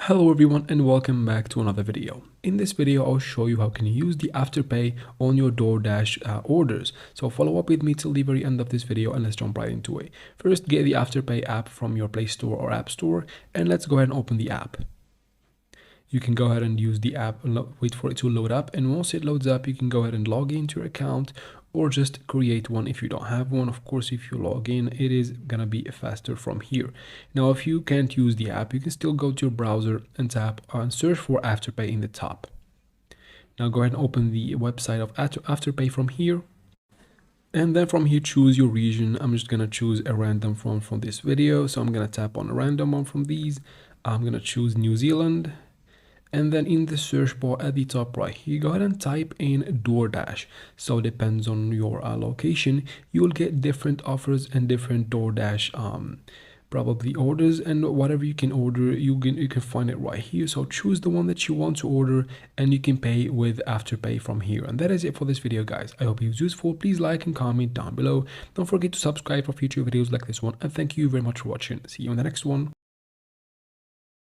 Hello everyone and welcome back to another video. In this video, I'll show you how can you use the Afterpay on your Doordash orders. So follow up with me till the very end of this video and let's jump right into it. First, get the Afterpay app from your Play Store or App Store and let's go ahead and open the app. You can go ahead and use the app and wait for it to load up, and once it loads up you can go ahead and log into your account or just create one if you don't have one. Of course, if you log in, it is gonna be faster from here. Now if you can't use the app, you can still go to your browser and tap and search for Afterpay in the top. Now go ahead and open the website of Afterpay from here, and then from here choose your region. I'm just gonna choose a random one from this video, so I'm gonna tap on a random one from these. I'm gonna choose New Zealand. And then in the search bar at the top right here, go ahead and type in Doordash. So it depends on your location, you will get different offers and different Doordash probably orders, and whatever you can order, you can find it right here. So choose the one that you want to order and you can pay with Afterpay from here. And that is it for this video, guys. I hope it was useful. Please like and comment down below. Don't forget to subscribe for future videos like this one, and thank you very much for watching. See you in the next one.